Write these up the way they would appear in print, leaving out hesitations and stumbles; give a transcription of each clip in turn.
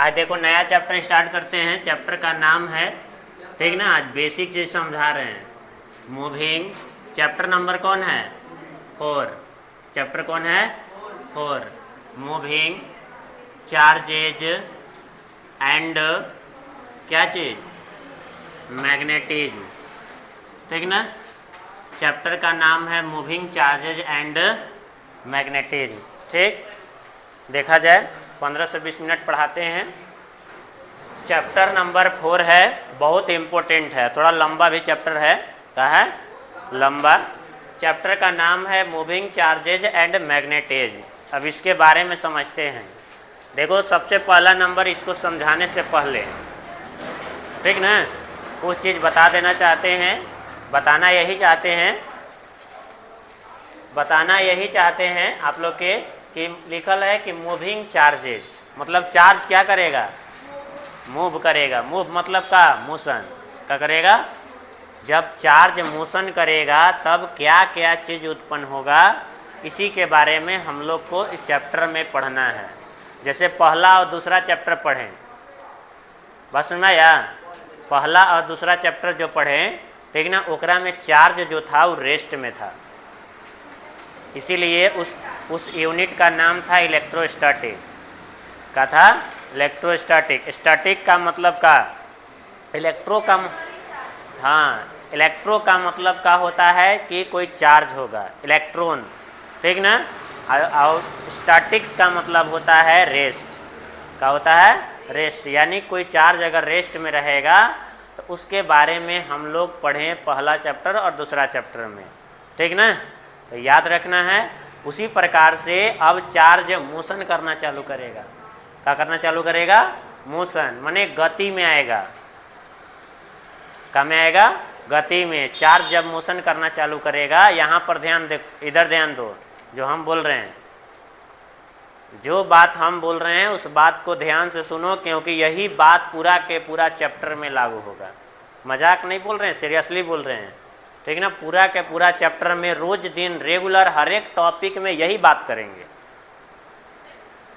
आज देखो नया चैप्टर स्टार्ट करते हैं। चैप्टर का नाम है, ठीक ना, आज बेसिक चीज समझा रहे हैं। मूविंग। चैप्टर नंबर कौन है? 4। चैप्टर कौन है? 4। मूविंग चार्जेज एंड क्या चीज? मैग्नेटिज्म, ठीक ना। चैप्टर का नाम है मूविंग चार्जेज एंड मैग्नेटिज्म। ठीक, देखा जाए 15 से 20 मिनट पढ़ाते हैं। चैप्टर नंबर 4 है, बहुत इम्पोर्टेंट है, थोड़ा लंबा भी चैप्टर है। क्या है? लंबा। चैप्टर का नाम है मूविंग चार्जेज एंड मैग्नेटिज्म। अब इसके बारे में समझते हैं। देखो, सबसे पहला नंबर इसको समझाने से पहले, ठीक ना, कुछ चीज़ बता देना चाहते हैं। बताना यही चाहते हैं आप लोग के कि लिखल है कि मूविंग चार्जेज मतलब चार्ज क्या करेगा? मूव करेगा। मूव मतलब का? मोशन। क्या करेगा? जब चार्ज मोशन करेगा तब क्या क्या चीज़ उत्पन्न होगा, इसी के बारे में हम लोग को इस चैप्टर में पढ़ना है। जैसे पहला और दूसरा चैप्टर पढ़ें, बस में या पहला और दूसरा चैप्टर जो पढ़ें, ठीक ना, ओकरा में चार्ज जो था वो रेस्ट में था, इसीलिए उस यूनिट का नाम था इलेक्ट्रोस्टैटिक। का था? इलेक्ट्रोस्टैटिक। स्टैटिक का मतलब का? इलेक्ट्रो का, हाँ, इलेक्ट्रो का मतलब का होता है कि कोई चार्ज होगा, इलेक्ट्रॉन, ठीक ना। और स्टैटिक्स का मतलब होता है रेस्ट। क्या होता है? रेस्ट। यानी कोई चार्ज अगर रेस्ट में रहेगा तो उसके बारे में हम लोग पढ़ें पहला चैप्टर और दूसरा चैप्टर में, ठीक ना। तो याद रखना है। उसी प्रकार से अब चार्ज मोशन करना चालू करेगा। क्या करना चालू करेगा? मोशन, माने गति में आएगा। क्या में आएगा? गति में। चार्ज जब मोशन करना चालू करेगा, यहाँ पर ध्यान दे, इधर ध्यान दो, जो हम बोल रहे हैं, जो बात हम बोल रहे हैं उस बात को ध्यान से सुनो, क्योंकि यही बात पूरा के पूरा चैप्टर में लागू होगा। मजाक नहीं बोल रहे हैं, सीरियसली बोल रहे हैं, ठीक ना। पूरा के पूरा चैप्टर में रोज दिन रेगुलर हर एक टॉपिक में यही बात करेंगे।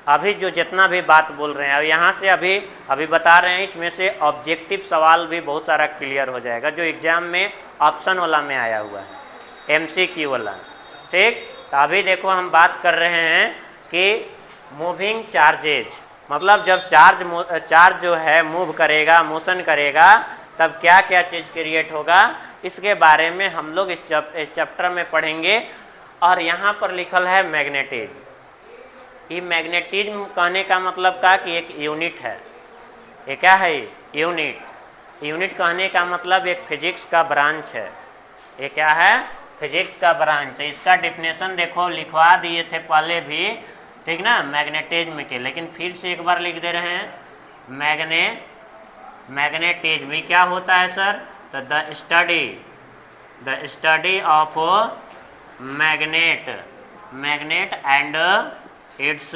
अभी जो जितना भी बात बोल रहे हैं, अब यहाँ से अभी बता रहे हैं, इसमें से ऑब्जेक्टिव सवाल भी बहुत सारा क्लियर हो जाएगा, जो एग्जाम में ऑप्शन वाला में आया हुआ है, MCQ वाला, ठीक। तो अभी देखो हम बात कर रहे हैं कि मूविंग चार्जेज मतलब जब चार्ज जो है मूव करेगा, मोशन करेगा, तब क्या क्या चीज़ क्रिएट होगा, इसके बारे में हम लोग इस चैप्टर में पढ़ेंगे। और यहाँ पर लिखल है मैग्नेटिज्म। ये मैग्नेटिज्म कहने का मतलब का कि एक यूनिट है। ये क्या है? यूनिट। यूनिट कहने का मतलब एक फिजिक्स का ब्रांच है। ये क्या है? फिजिक्स का ब्रांच। तो इसका डिफिनेशन देखो, लिखवा दिए थे पहले भी, ठीक ना, मैग्नेटिज्म के, लेकिन फिर से एक बार लिख दे रहे हैं। मैग्नेटिज्म क्या होता है सर? तो the study of magnet and its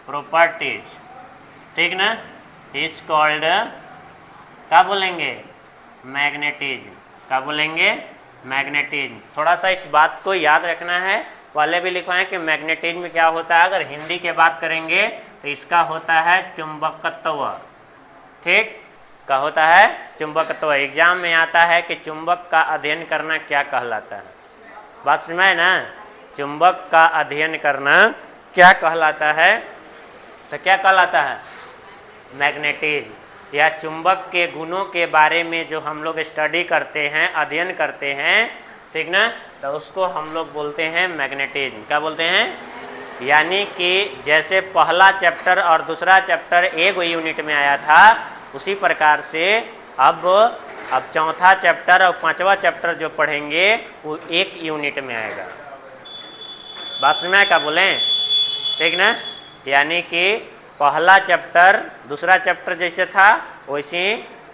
properties, ठीक ना, इट्स कॉल्ड, क्या बोलेंगे? मैग्नेटिज्म। क्या बोलेंगे? मैग्नेटिज्म। थोड़ा सा इस बात को याद रखना है। पहले भी लिखवाएं कि मैग्नेटिज्म क्या होता है। अगर हिंदी के बात करेंगे तो इसका होता है चुंबकत्व, ठीक। क्या होता है? चुंबकत्व। एग्जाम में आता है कि चुंबक का अध्ययन करना क्या कहलाता है। बात सुनाए ना, चुंबक का अध्ययन करना क्या कहलाता है? तो क्या कहलाता है? मैग्नेटिज्म। या चुंबक के गुणों के बारे में जो हम लोग स्टडी करते हैं, अध्ययन करते हैं, ठीक ना, तो उसको हम लोग बोलते हैं मैग्नेटिज्म। क्या बोलते हैं? यानी कि जैसे पहला चैप्टर और दूसरा चैप्टर एक यूनिट में आया था, उसी प्रकार से अब चौथा चैप्टर और पांचवा चैप्टर जो पढ़ेंगे वो एक यूनिट में आएगा। बात में क्या बोलें, ठीक ना। यानी कि पहला चैप्टर दूसरा चैप्टर जैसे था, वैसे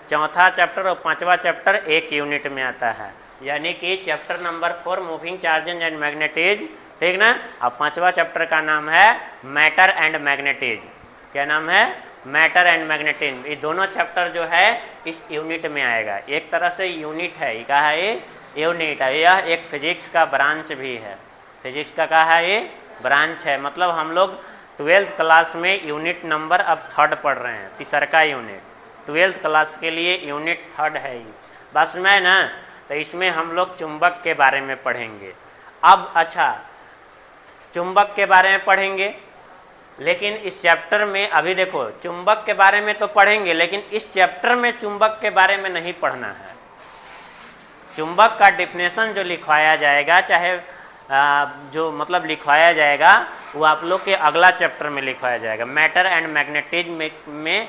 चौथा चैप्टर और पांचवा चैप्टर एक यूनिट में आता है। यानी कि chapter number 4 moving charges and magnetism, ठीक ना। अब पांचवा चैप्टर का नाम है मैटर एंड मैग्नेटिज्म। क्या नाम है? Matter and magnetism. ये दोनों चैप्टर जो है इस यूनिट में आएगा। एक तरह से यूनिट है, ये क्या है? ये यूनिट है। यह एक फिजिक्स का ब्रांच भी है। फिजिक्स का क्या है? ये ब्रांच है। मतलब हम लोग ट्वेल्थ क्लास में यूनिट नंबर अब 3rd पढ़ रहे हैं, तीसरा यूनिट। ट्वेल्थ क्लास के लिए यूनिट 3rd है ये, बस में ना। तो इसमें हम लोग चुंबक के बारे में पढ़ेंगे। अब अच्छा, चुंबक के बारे में पढ़ेंगे, लेकिन इस चैप्टर में अभी देखो चुंबक के बारे में तो पढ़ेंगे, लेकिन इस चैप्टर में चुंबक के बारे में नहीं पढ़ना है। चुंबक का डिफिनेशन जो लिखवाया जाएगा, चाहे जो मतलब लिखवाया जाएगा, वो आप लोग के अगला चैप्टर में लिखवाया जाएगा, मैटर एंड मैग्नेटिज्म में,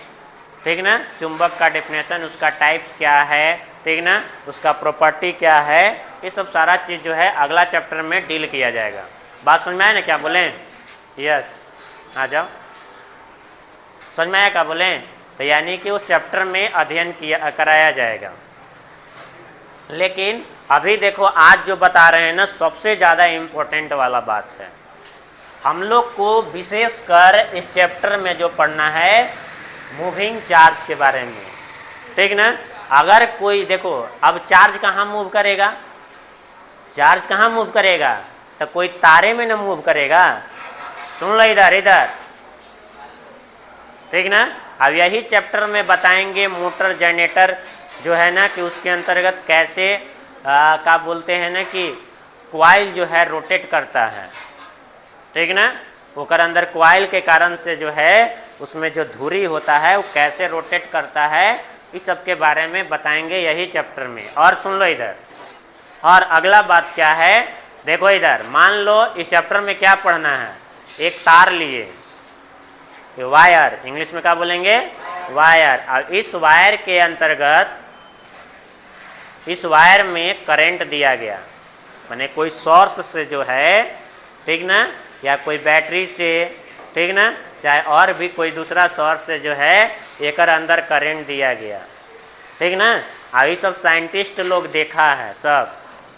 ठीक ना। चुंबक का डिफिनेशन, उसका टाइप्स क्या है, ठीक ना, उसका प्रॉपर्टी क्या है, ये सब सारा चीज़ जो है अगला चैप्टर में डील किया जाएगा। बात समझ में आए ना, क्या बोलें? यस, आ जाओ, समझ में आया क्या बोलें? तो यानी कि उस चैप्टर में अध्ययन कराया जाएगा। लेकिन अभी देखो आज जो बता रहे हैं ना, सबसे ज़्यादा इम्पोर्टेंट वाला बात है। हम लोग को विशेषकर इस चैप्टर में जो पढ़ना है मूविंग चार्ज के बारे में, ठीक ना। अगर कोई देखो, अब चार्ज कहाँ मूव करेगा? चार्ज कहाँ मूव करेगा? तो कोई तारे में ना मूव करेगा। सुन लो इधर इधर, ठीक ना। अब यही चैप्टर में बताएंगे मोटर जनरेटर जो है ना, कि उसके अंतर्गत कैसे क्या बोलते हैं ना, कि क्वाइल जो है रोटेट करता है, ठीक ना। ओकर अंदर क्वाइल के कारण से जो है उसमें जो धुरी होता है वो कैसे रोटेट करता है, इस सब के बारे में बताएंगे यही चैप्टर में। और सुन लो इधर, और अगला बात क्या है, देखो इधर, मान लो इस चैप्टर में क्या पढ़ना है, एक तार लिए, वायर, इंग्लिश में क्या बोलेंगे? वायर। और इस वायर के अंतर्गत, इस वायर में करंट दिया गया, माने कोई सोर्स से जो है, ठीक ना, या कोई बैटरी से, ठीक ना, चाहे और भी कोई दूसरा सोर्स से जो है एक अंदर करंट दिया गया, ठीक ना। अभी सब साइंटिस्ट लोग देखा है सब,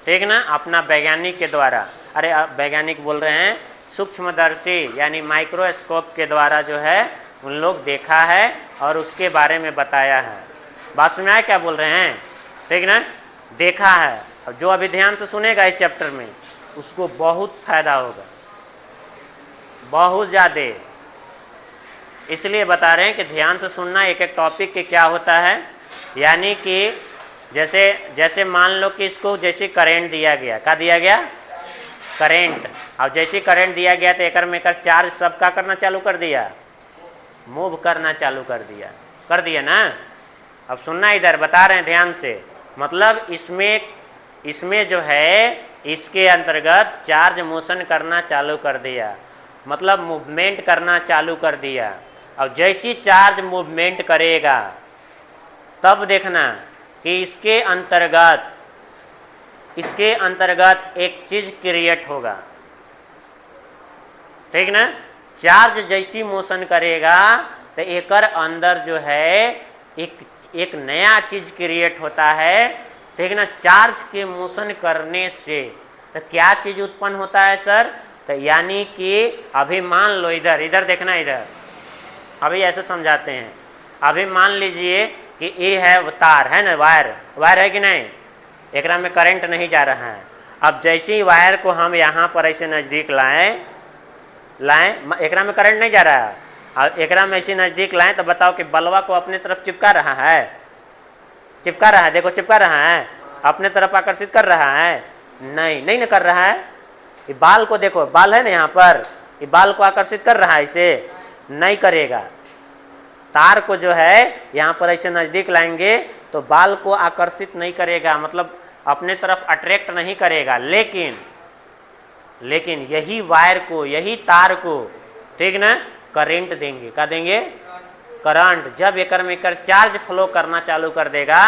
ठीक ना, अपना वैज्ञानिक के द्वारा, अरे वैज्ञानिक बोल रहे हैं, सूक्ष्मदर्शी यानी माइक्रोस्कोप के द्वारा जो है उन लोग देखा है और उसके बारे में बताया है। बात समझ आए क्या बोल रहे हैं, ठीक ना, देखा है। अब जो अभी ध्यान से सुनेगा इस चैप्टर में उसको बहुत फायदा होगा, बहुत ज़्यादा। इसलिए बता रहे हैं कि ध्यान से सुनना एक एक टॉपिक के क्या होता है। यानी कि जैसे मान लो कि इसको जैसे करंट दिया गया, क्या दिया गया? करंट। अब जैसे करंट दिया गया तो एकर में एकर चार्ज सब का करना चालू कर दिया, मूव करना चालू कर दिया ना। अब सुनना इधर, बता रहे हैं ध्यान से, मतलब इसमें जो है इसके अंतर्गत चार्ज मोशन करना चालू कर दिया, मतलब मूवमेंट करना चालू कर दिया। अब जैसी चार्ज मूवमेंट करेगा तब देखना कि इसके अंतर्गत एक चीज क्रिएट होगा, ठीक ना। चार्ज जैसी मोशन करेगा तो एकर अंदर जो है एक नया चीज क्रिएट होता है, ठीक ना। चार्ज के मोशन करने से तो क्या चीज उत्पन्न होता है सर? तो यानी कि अभी मान लो इधर देखना, इधर अभी ऐसे समझाते हैं। अभी मान लीजिए कि ये है तार, है ना, वायर है कि नहीं, एकरा में करंट नहीं जा रहा है। अब जैसे ही वायर को हम यहाँ पर ऐसे नज़दीक लाएं, एकरा में करंट नहीं जा रहा है, और एकरा में ऐसे नज़दीक लाएं तो बताओ कि बल्बा को अपने तरफ चिपका रहा है? देखो चिपका रहा है, अपने तरफ आकर्षित कर रहा है? नहीं ना कर रहा है। ये बाल को देखो, बाल है ना यहाँ पर, ये बाल को आकर्षित कर रहा है, इसे नहीं करेगा। तार को जो है यहाँ पर ऐसे नज़दीक लाएंगे तो बाल को आकर्षित नहीं करेगा, मतलब अपने तरफ अट्रैक्ट नहीं करेगा। लेकिन यही वायर को, यही तार को, ठीक ना, करंट देंगे। क्या देंगे? करंट। जब एकर में चार्ज फ्लो करना चालू कर देगा,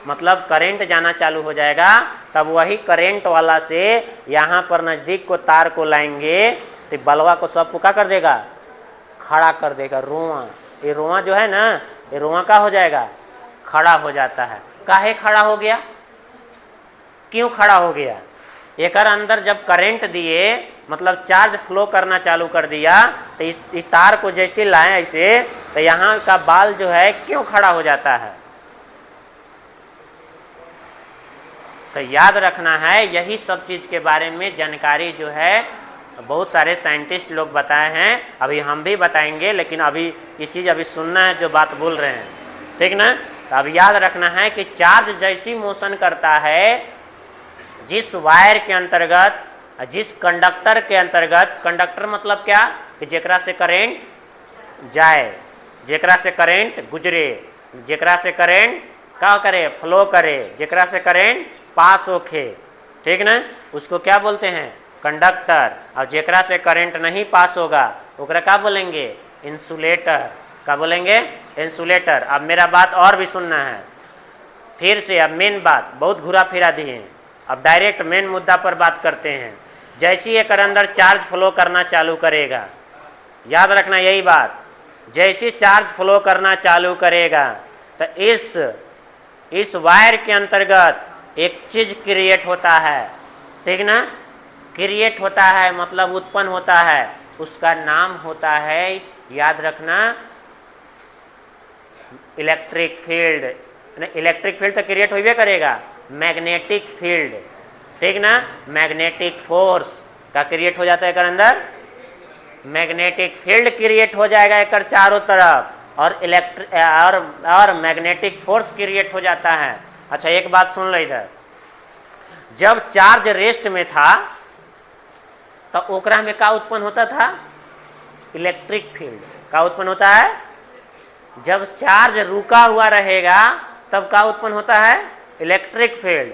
मतलब करंट जाना चालू हो जाएगा, तब वही करंट वाला से यहाँ पर नज़दीक को तार को लाएंगे तो बलवा को सबको क्या कर देगा? खड़ा कर देगा। रोआ, ये रोआ जो है ना, ये रोआ का हो जाएगा? खड़ा हो जाता है। काहे खड़ा हो गया? क्यों खड़ा हो गया? एकर अंदर जब करंट दिए, मतलब चार्ज फ्लो करना चालू कर दिया, तो इस तार को जैसे लाए ऐसे, तो यहाँ का बाल जो है क्यों खड़ा हो जाता है? तो याद रखना है, यही सब चीज़ के बारे में जानकारी जो है बहुत सारे साइंटिस्ट लोग बताए हैं, अभी हम भी बताएंगे, लेकिन अभी ये चीज़ अभी सुनना है जो बात बोल रहे हैं, ठीक ना। तो अब याद रखना है कि चार्ज जैसी मोशन करता है, जिस वायर के अंतर्गत, जिस कंडक्टर के अंतर्गत, कंडक्टर मतलब क्या कि जेकरा से करेंट जाए, जेकरा से करेंट गुजरे, जेकरा से करेंट क्या करे, फ्लो करे, जेकरा से करेंट पास होखे, ठीक ना, उसको क्या बोलते हैं, कंडक्टर। और जेकरा से करंट नहीं पास होगा ओकरा क्या बोलेंगे, इंसुलेटर। क्या बोलेंगे, इंसुलेटर। अब मेरा बात और भी सुनना है फिर से। अब मेन बात, बहुत घुरा फिरा दिए, अब डायरेक्ट मेन मुद्दा पर बात करते हैं। जैसी एक अंदर चार्ज फ्लो करना चालू करेगा, याद रखना यही बात, जैसी चार्ज फ्लो करना चालू करेगा तो इस वायर के अंतर्गत एक चीज क्रिएट होता है, ठीक ना, क्रिएट होता है मतलब उत्पन्न होता है, उसका नाम होता है, याद रखना, इलेक्ट्रिक फील्ड। इलेक्ट्रिक फील्ड तो क्रिएट होइबे करेगा, मैग्नेटिक फील्ड, ठीक ना, मैग्नेटिक फोर्स का क्रिएट हो जाता है एक अंदर, मैग्नेटिक फील्ड क्रिएट हो जाएगा एक चारों तरफ, और मैग्नेटिक फोर्स क्रिएट हो जाता है। अच्छा एक बात सुन लो इधर, जब चार्ज रेस्ट में था तो ओकरा में क्या उत्पन्न होता था, इलेक्ट्रिक फील्ड का उत्पन्न होता है। जब चार्ज रुका हुआ रहेगा तब क्या उत्पन्न होता है, इलेक्ट्रिक फील्ड।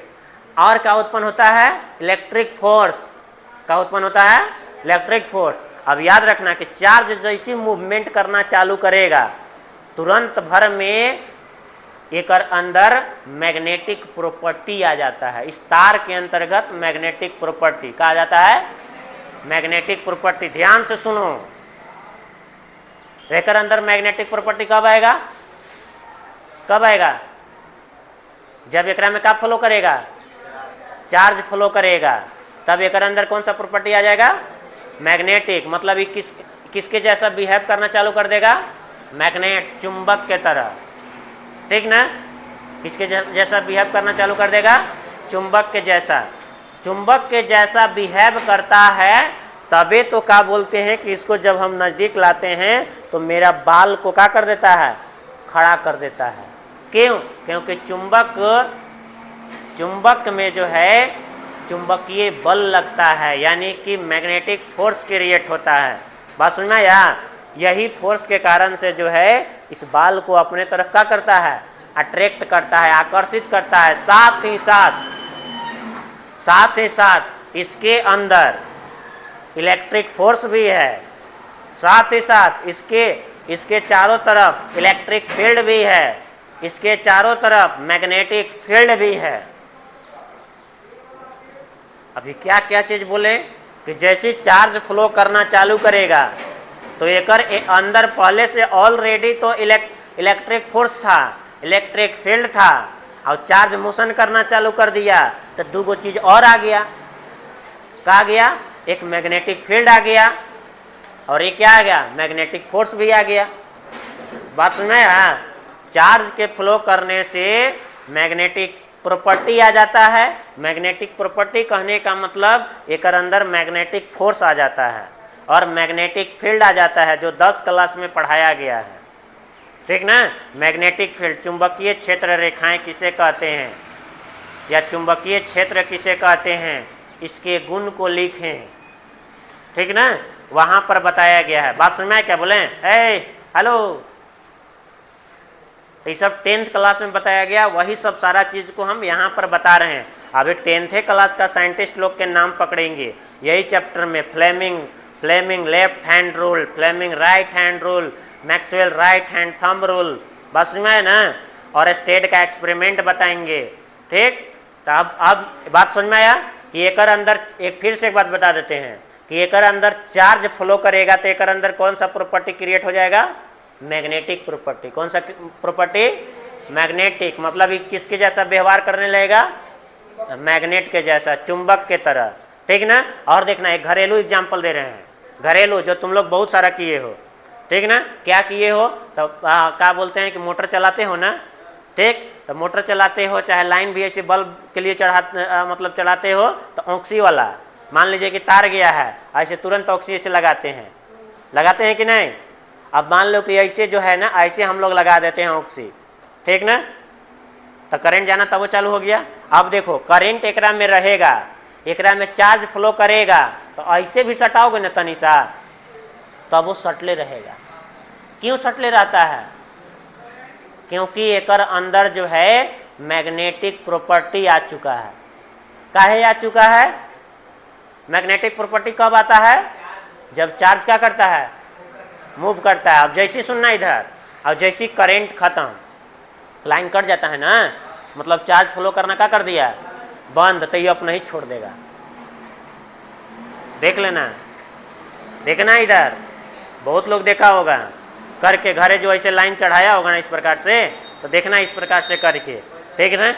और क्या उत्पन्न होता है, इलेक्ट्रिक फोर्स का उत्पन्न होता है, इलेक्ट्रिक फोर्स। अब याद रखना कि चार्ज जैसी मूवमेंट करना चालू करेगा तुरंत भर में एक अंदर मैग्नेटिक प्रॉपर्टी आ जाता है। इस तार के अंतर्गत मैग्नेटिक प्रॉपर्टी कहा जाता है, मैग्नेटिक प्रॉपर्टी। ध्यान से सुनो, एकर अंदर मैग्नेटिक प्रॉपर्टी कब आएगा, कब आएगा, जब एकरा में क्या फ्लो करेगा, चार्ज फ्लो करेगा, तब एकर अंदर कौन सा प्रॉपर्टी आ जाएगा, मैग्नेटिक। मतलब ये किसके जैसा बिहेव करना चालू कर देगा, मैग्नेट, चुंबक के तरह, ठीक ना, किसके जैसा बिहेव करना चालू कर देगा, चुंबक के जैसा। चुंबक के जैसा बिहेव करता है तबे तो क्या बोलते हैं कि इसको जब हम नज़दीक लाते हैं तो मेरा बाल को क्या कर देता है, खड़ा कर देता है। क्यों, क्योंकि चुंबक में जो है चुंबकीय बल लगता है, यानी कि मैग्नेटिक फोर्स क्रिएट होता है। बात समझ में आया, यही फोर्स के कारण से जो है इस बाल को अपने तरफ क्या करता है, अट्रैक्ट करता है, आकर्षित करता है। साथ ही साथ इसके अंदर इलेक्ट्रिक फोर्स भी है, साथ ही साथ इसके चारों तरफ इलेक्ट्रिक फील्ड भी है, इसके चारों तरफ मैग्नेटिक फील्ड भी है। अभी क्या क्या चीज बोले कि जैसे चार्ज फ्लो करना चालू करेगा तो एकर अंदर पहले से ऑलरेडी तो इलेक्ट्रिक फोर्स था, इलेक्ट्रिक फील्ड था, और चार्ज मोशन करना चालू कर दिया तो दो चीज और आ गया। क्या आ गया, एक मैग्नेटिक फील्ड आ गया और एक क्या आ गया, मैग्नेटिक फोर्स भी आ गया। बात समझ में आया, चार्ज के फ्लो करने से मैग्नेटिक प्रॉपर्टी आ जाता है। मैग्नेटिक प्रॉपर्टी कहने का मतलब एक अंदर मैग्नेटिक फोर्स आ जाता है और मैग्नेटिक फील्ड आ जाता है, जो 10 क्लास में पढ़ाया गया है, ठीक ना। मैग्नेटिक फील्ड, चुंबकीय क्षेत्र रेखाएं किसे कहते हैं या चुंबकीय क्षेत्र किसे कहते हैं, इसके गुण को लिखें, ठीक ना, वहां पर बताया गया है। बात समझ में क्या बोले, हेलो, तो ये सब 10th क्लास में बताया गया, वही सब सारा चीज को हम यहाँ पर बता रहे हैं। अभी 10th क्लास का साइंटिस्ट लोग के नाम पकड़ेंगे यही चैप्टर में, Fleming left hand rule, Fleming right hand rule, Maxwell right hand thumb rule, बस में है ना, और स्टेट का एक्सपेरिमेंट बताएंगे, ठीक। तो अब बात समझ में आया कि एकर अंदर एक फिर से एक बात बता देते हैं कि एकर अंदर चार्ज फ्लो करेगा तो एकर अंदर कौन सा प्रॉपर्टी क्रिएट हो जाएगा, मैग्नेटिक प्रॉपर्टी। कौन सा प्रॉपर्टी, मैग्नेटिक। मतलब ये किसके जैसा व्यवहार करने लगेगा, मैग्नेट के जैसा, चुंबक के तरह, ठीक ना। और देखना एक घरेलू एग्जाम्पल दे रहे हैं, घरेलू जो तुम लोग बहुत सारा किए हो, ठीक ना। क्या किए हो, तो क्या बोलते हैं कि मोटर चलाते हो ना, ठीक। तो मोटर चलाते हो, चाहे लाइन भी ऐसे बल्ब के लिए मतलब चलाते हो, तो ऑक्सी वाला मान लीजिए कि तार गया है, ऐसे तुरंत ऑक्सी से लगाते हैं कि नहीं। अब मान लो कि ऐसे जो है ना, ऐसे हम लोग लगा देते हैं ऑक्सी, ठीक ना, तो करंट जाना तब वो चालू हो गया। अब देखो करंट एकरा में रहेगा, एकरा में चार्ज फ्लो करेगा, तो ऐसे भी सटाओगे ना तनी सा, तब वो सटले रहेगा। क्यों सटले रहता है? क्योंकि एकर अंदर जो है मैग्नेटिक प्रॉपर्टी आ चुका है। काहे आ चुका है? मैग्नेटिक प्रॉपर्टी कब आता है? जब चार्ज क्या करता है? मूव करता है। अब जैसे सुनना इधर, अब जैसे करंट खत्म, लाइन कट जाता है ना, मतलब चार्ज फ्लो करना क्या कर दिया? बंद, तो ये अपना ही छोड़ देगा। देख लेना, देखना इधर, बहुत लोग देखा होगा करके, घरे जो ऐसे लाइन चढ़ाया होगा ना इस प्रकार से, तो देखना इस प्रकार से करके, ठीक है ना,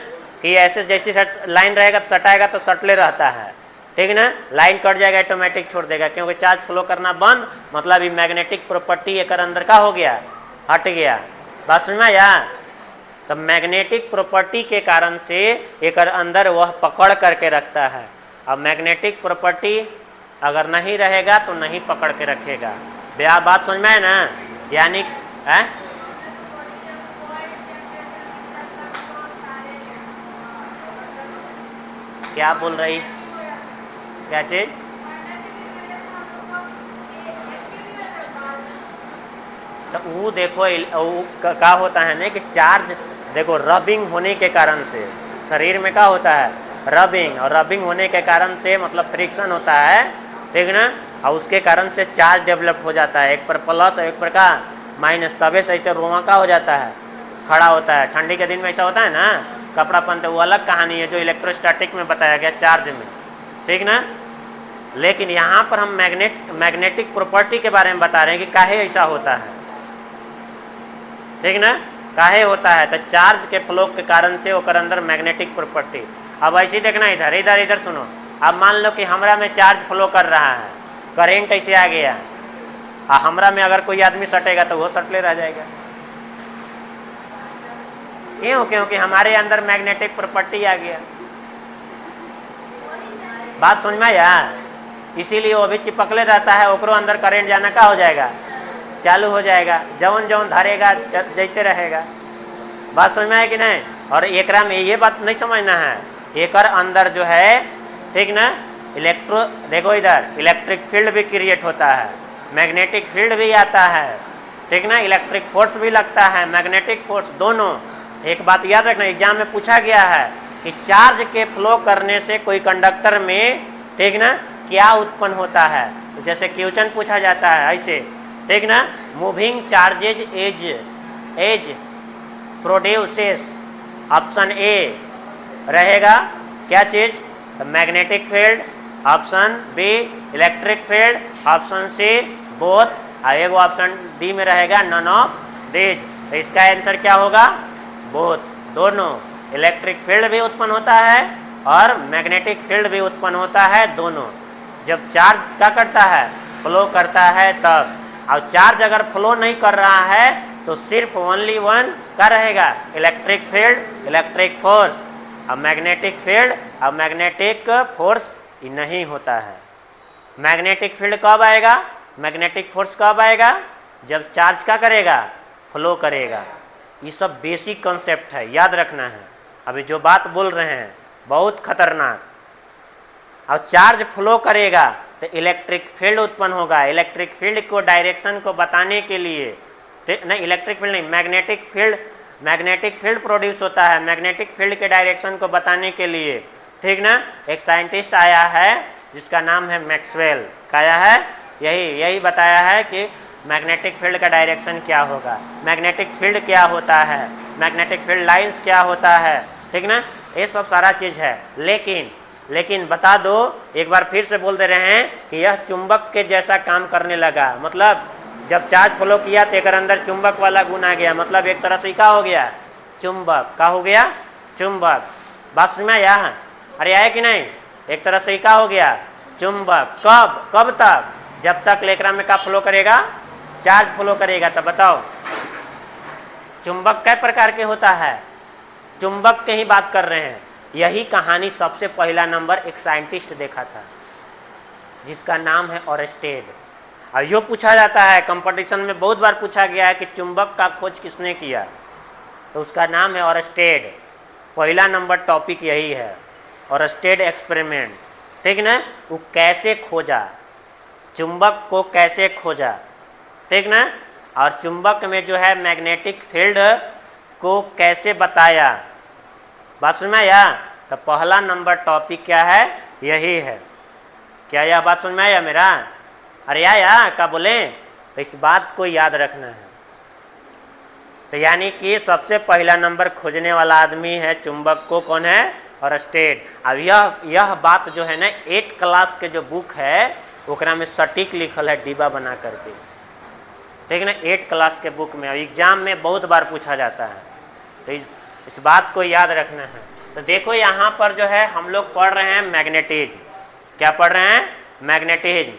कि ऐसे जैसी लाइन रहेगा तो सटाएगा तो सटले रहता है, ठीक है ना। लाइन कट जाएगा ऑटोमेटिक छोड़ देगा, क्योंकि चार्ज फ्लो करना बंद, मतलब ये मैग्नेटिक प्रॉपर्टी एक अंदर का हो गया, हट गया। बात समझ में आया? तो मैग्नेटिक प्रॉपर्टी के कारण से एक अंदर वह पकड़ करके रखता है। अब मैग्नेटिक प्रॉपर्टी अगर नहीं रहेगा तो नहीं पकड़ के रखेगा। भैया बात समझ में है ना? यानी क्या बोल रही, क्या चीज? तो वो देखो क्या होता है ना कि चार्ज देखो रबिंग होने के कारण से शरीर में क्या होता है? रबिंग, और रबिंग होने के कारण से मतलब फ्रिक्शन होता है, ठीक ना, और उसके कारण से चार्ज डेवलप हो जाता है, एक पर प्लस और एक पर का माइनस, तबे से ऐसे रोमा का हो जाता है, खड़ा होता है। ठंडी के दिन में ऐसा होता है ना, कपड़ा पहनते, वो अलग कहानी है जो इलेक्ट्रोस्टैटिक में बताया गया चार्ज में, ठीक ना। लेकिन यहाँ पर हम मैग्नेटिक प्रॉपर्टी के बारे में बता रहे हैं कि काहे ऐसा होता है, ठीक ना, काहे होता है। तो चार्ज के फ्लो के कारण से ओकर अंदर मैग्नेटिक प्रॉपर्टी। अब ऐसे देखना इधर इधर इधर सुनो। अब मान लो कि हमरा में चार्ज फ्लो कर रहा है, करेंट ऐसे आ गया, और हमरा में अगर कोई आदमी सटेगा तो वो सटले रह जाएगा। क्यों? क्योंकि हमारे अंदर मैग्नेटिक प्रॉपर्टी आ गया। बात समझ में आया? इसीलिए वो भी चिपकले रहता है, ओकरो अंदर करंट जाना का हो जाएगा, चालू हो जाएगा, जौन जौन धरेगा जैते रहेगा। बात समझ में आया कि नहीं? और एकरा में ये बात नहीं समझना है, एकर अंदर जो है, ठीक ना, देखो इधर इलेक्ट्रिक फील्ड भी क्रिएट होता है, मैग्नेटिक फील्ड भी आता है, ठीक ना, इलेक्ट्रिक फोर्स भी लगता है, मैग्नेटिक फोर्स, दोनों। एक बात याद रखना, एग्जाम में पूछा गया है कि चार्ज के फ्लो करने से कोई कंडक्टर में, ठीक ना, क्या उत्पन्न होता है। तो जैसे क्वेश्चन पूछा जाता है ऐसे, ठीक ना, moving charges as produces, option A रहेगा क्या चीज? Magnetic field, option B electric field, option C both, और एक ऑप्शन डी में रहेगा नन ऑफ दीज। तो इसका आंसर क्या होगा? बोथ, दोनों। इलेक्ट्रिक फील्ड भी उत्पन्न होता है और मैग्नेटिक फील्ड भी उत्पन्न होता है, दोनों। जब चार्ज क्या करता है? फ्लो करता है तब। और चार्ज अगर फ्लो नहीं कर रहा है तो सिर्फ ओनली वन क्या रहेगा? Electric field, electric force. अब मैग्नेटिक फील्ड और मैग्नेटिक फोर्स ये नहीं होता है। मैग्नेटिक फील्ड कब आएगा? मैग्नेटिक फोर्स कब आएगा? जब चार्ज क्या करेगा? फ्लो करेगा। ये सब बेसिक कॉन्सेप्ट है, याद रखना है। अभी जो बात बोल रहे हैं बहुत खतरनाक। और चार्ज फ्लो करेगा तो इलेक्ट्रिक फील्ड उत्पन्न होगा। इलेक्ट्रिक फील्ड को डायरेक्शन को बताने के लिए, नहीं इलेक्ट्रिक फील्ड नहीं, मैग्नेटिक फील्ड प्रोड्यूस होता है मैग्नेटिक फील्ड के डायरेक्शन को बताने के लिए, ठीक ना। एक साइंटिस्ट आया है जिसका नाम है मैक्सवेल। क्या है? यही बताया है कि मैग्नेटिक फील्ड का डायरेक्शन क्या होगा, मैग्नेटिक फील्ड क्या होता है, मैग्नेटिक फील्ड लाइंस क्या होता है, ठीक ना। ये सब सारा चीज़ है। लेकिन बता दो, एक बार फिर से बोल दे रहे हैं कि यह चुंबक के जैसा काम करने लगा। मतलब जब चार्ज फ्लो किया तो एक अंदर चुंबक वाला गुण आ गया। मतलब एक तरह से क्या हो गया? चुंबक। क्या हो गया? चुंबक। बात समझ में आया? अरे आया कि नहीं? एक तरह से क्या हो गया? चुंबक। कब तक? जब तक लेकरा में का फ्लो करेगा? चार्ज फ्लो करेगा। तब बताओ चुंबक कै प्रकार के होता है? चुंबक के ही बात कर रहे हैं। यही कहानी सबसे पहला नंबर एक साइंटिस्ट देखा था। जिसका नाम है ओरेस्टेड। और यो पूछा जाता है कंपटीशन में, बहुत बार पूछा गया है कि चुंबक का खोज किसने किया, तो उसका नाम है ओरेस्टेड। पहला नंबर टॉपिक यही है, ओरेस्टेड एक्सपेरिमेंट, ठीक ना। वो कैसे खोजा, चुंबक को कैसे खोजा, ठीक ना। और चुंबक में जो है मैग्नेटिक फील्ड को कैसे बताया, बात समझ में आया। तो पहला नंबर टॉपिक क्या है, यही है। क्या यह बात समझ में आया मेरा? अरे या क्या बोले, तो इस बात को याद रखना है। तो यानी कि सबसे पहला नंबर खोजने वाला आदमी है चुंबक को, कौन है, ओरेस्टेड। अब यह बात जो है ना 8 क्लास के जो बुक है ओकरा में सटीक लिखल है डिब्बा बना करके, ठीक ना। 8 क्लास के बुक में एग्जाम में बहुत बार पूछा जाता है, तो इस बात को याद रखना है। तो देखो यहाँ पर जो है हम लोग पढ़ रहे हैं मैग्नेटिज्म। क्या पढ़ रहे हैं, मैग्नेटिज्म।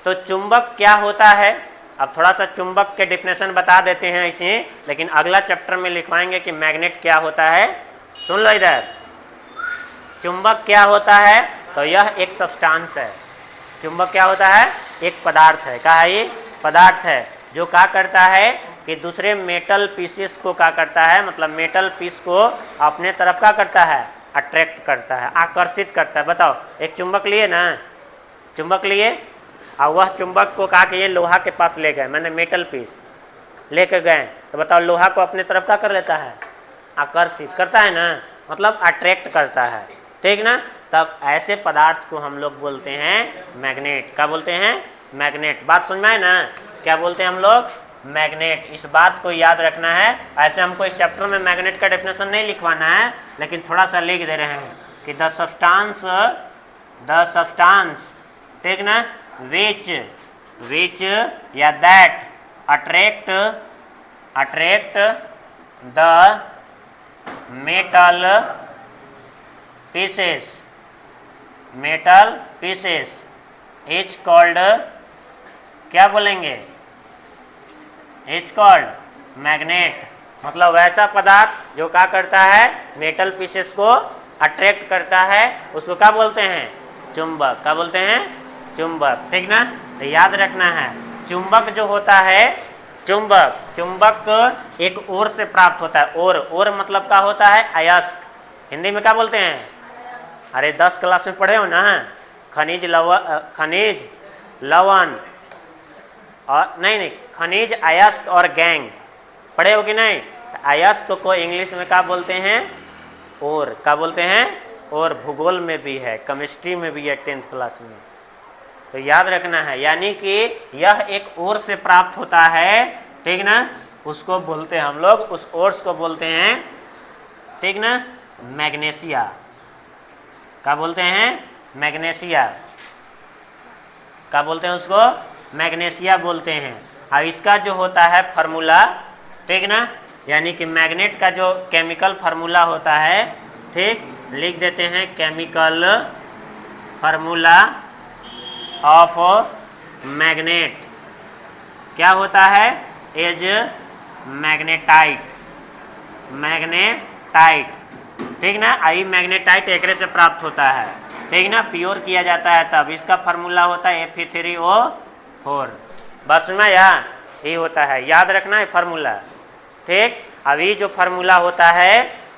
तो चुंबक क्या होता है, अब थोड़ा सा चुंबक के डिफिनेशन बता देते हैं इसे, लेकिन अगला चैप्टर में लिखवाएंगे कि मैग्नेट क्या होता है। सुन लो इधर, चुंबक क्या होता है, तो यह एक सब्सटेंस है। चुंबक क्या होता है, एक पदार्थ है। क्या है ये, पदार्थ है, जो क्या करता है कि दूसरे मेटल पीसेस को क्या करता है, मतलब मेटल पीस को अपने तरफ क्या करता है, अट्रैक्ट करता है, आकर्षित करता है। बताओ, एक चुंबक लिए ना, चुंबक लिए और वह चुंबक को कहा कि ये लोहा के पास ले गए, मैंने मेटल पीस लेके गए, तो बताओ लोहा को अपने तरफ क्या कर लेता है, आकर्षित करता है ना, मतलब अट्रैक्ट करता है, ठीक ना। तब ऐसे पदार्थ को हम लोग बोलते हैं मैग्नेट। क्या बोलते हैं, मैग्नेट। बात समझ में आए ना, क्या बोलते हैं हम लोग, मैग्नेट। इस बात को याद रखना है। ऐसे हमको इस चैप्टर में मैग्नेट का डेफिनेशन नहीं लिखवाना है, लेकिन थोड़ा सा लिख दे रहे हैं कि द सब्सटेंस, ठीक ना, विच या that attract the metal pieces is called, क्या बोलेंगे, इज कॉल्ड मैग्नेट। मतलब वैसा पदार्थ जो क्या करता है, मेटल पीसेस को अट्रैक्ट करता है, उसको क्या बोलते हैं, चुंबक। क्या बोलते हैं, चुंबक, ठीक ना। तो याद रखना है, चुंबक जो होता है, चुंबक एक ओर से प्राप्त होता है। ओर मतलब क्या होता है, अयस्क। हिंदी में क्या बोलते हैं, अरे 10 क्लास में पढ़े हो ना, खनिज लवण और नहीं, खनिज, अयस्क और गैंग पढ़े हो कि नहीं। अयस्क को इंग्लिश में क्या बोलते हैं, ओर। क्या बोलते हैं, और भूगोल में भी है, केमिस्ट्री में भी है 10th क्लास में। तो याद रखना है, यानी कि यह एक ओर से प्राप्त होता है, ठीक ना, उसको बोलते हैं हम लोग, उस ओर्स को बोलते हैं, ठीक ना, मैग्नेशिया। क्या बोलते हैं, मैग्नेशिया। क्या बोलते हैं उसको, मैग्नेशिया बोलते हैं। और इसका जो होता है फार्मूला, ठीक ना, यानी कि मैग्नेट का जो केमिकल फार्मूला होता है, ठीक, लिख देते हैं केमिकल फार्मूला ऑफ मैग्नेट। क्या होता है, एज मैग्नेटाइट, ठीक ना। आई मैग्नेटाइट एकरे से प्राप्त होता है, ठीक ना, प्योर किया जाता है तब। इसका फार्मूला होता है Fe3O4। बस में यही होता है, याद रखना है फार्मूला, ठीक। अभी जो फार्मूला होता है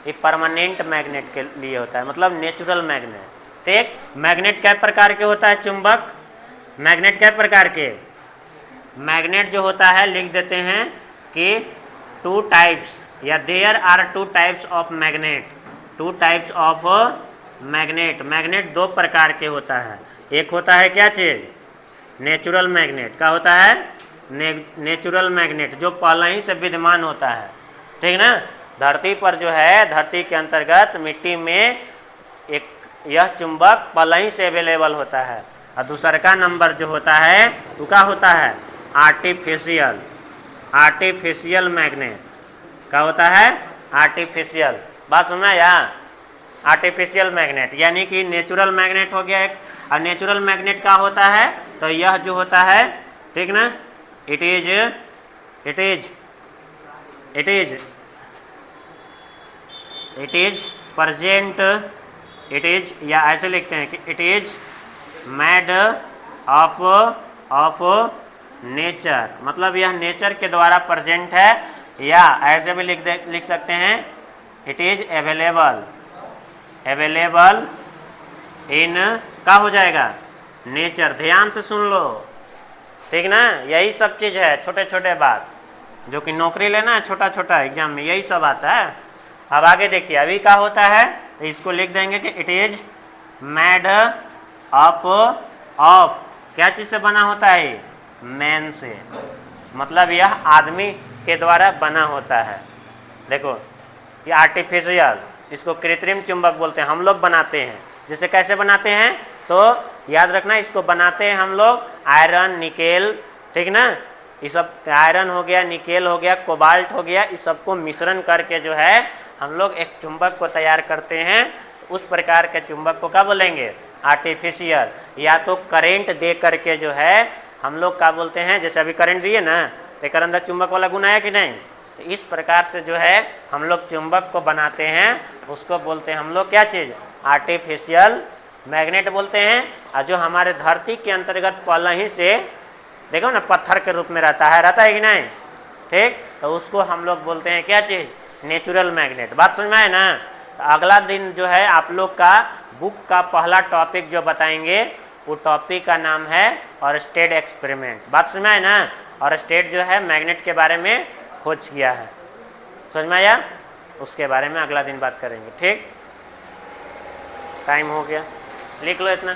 ये परमानेंट मैग्नेट के लिए होता है, मतलब नेचुरल मैग्नेट, ठीक। मैग्नेट कै प्रकार के होता है, चुंबक मैग्नेट कै प्रकार के, मैग्नेट जो होता है लिख देते हैं कि 2 टाइप्स, या there are 2 types of magnet. 2 types of magnet. Magnet 2 प्रकार के होता है। एक होता है क्या चीज, नेचुरल मैग्नेट। क्या होता है, नेचुरल मैग्नेट, जो पहले ही से विद्यमान होता है, ठीक ना। धरती पर जो है, धरती के अंतर्गत मिट्टी में एक यह चुंबक पहले ही से अवेलेबल होता है। और दूसरा का नंबर जो होता है वो क्या होता है, आर्टिफिशियल मैग्नेट। क्या होता है, आर्टिफिशियल। बात सुनना या, आर्टिफिशियल मैग्नेट, यानी कि नेचुरल मैग्नेट हो गया एक। और नेचुरल मैग्नेट का होता है, तो यह जो होता है, ठीक ना, it is present, it is, या ऐसे लिखते हैं कि it is made of nature, मतलब यह नेचर के द्वारा प्रेजेंट है, या ऐसे भी लिख सकते हैं इट इज अवेलेबल इन क्या हो जाएगा नेचर। ध्यान से सुन लो, ठीक ना, यही सब चीज़ है, छोटे छोटे बात जो कि नौकरी लेना है, छोटा छोटा एग्जाम में यही सब आता है। अब आगे देखिए, अभी क्या होता है, तो इसको लिख देंगे कि it is made up of, क्या चीज़ से बना होता है, मैन से, मतलब यह आदमी के द्वारा बना होता है। देखो ये आर्टिफिशियल, इसको कृत्रिम चुंबक बोलते हैं, हम लोग बनाते हैं। जैसे कैसे बनाते हैं, तो याद रखना, इसको बनाते हैं हम लोग आयरन, निकेल, ठीक ना, ये सब आयरन हो गया, निकेल हो गया, कोबाल्ट हो गया, इस सबको मिश्रण करके जो है हम लोग एक चुंबक को तैयार करते हैं। उस प्रकार के चुंबक को क्या बोलेंगे, आर्टिफिशियल। या तो करेंट दे करके जो है हम लोग क्या बोलते हैं, जैसे अभी करंट दिए ना, तो कर अंदर चुंबक वाला गुण आया कि नहीं, तो इस प्रकार से जो है हम लोग चुंबक को बनाते हैं, उसको बोलते हैं हम लोग क्या चीज़, आर्टिफिशियल मैग्नेट बोलते हैं। और जो हमारे धरती के अंतर्गत पहले ही से देखो ना पत्थर के रूप में रहता है कि नहीं, ठीक, तो उसको हम लोग बोलते हैं क्या चीज़, नेचुरल मैग्नेट। बात समझ में आए ना। तो अगला दिन जो है आप लोग का बुक का पहला टॉपिक जो बताएंगे, वो टॉपिक का नाम है और स्टेट एक्सपेरिमेंट। बात समझ में आए ना। और स्टेट जो है मैग्नेट के बारे में खोज किया है, समझ में आया, उसके बारे में अगला दिन बात करेंगे। ठीक, टाइम हो गया, लिख लो इतना।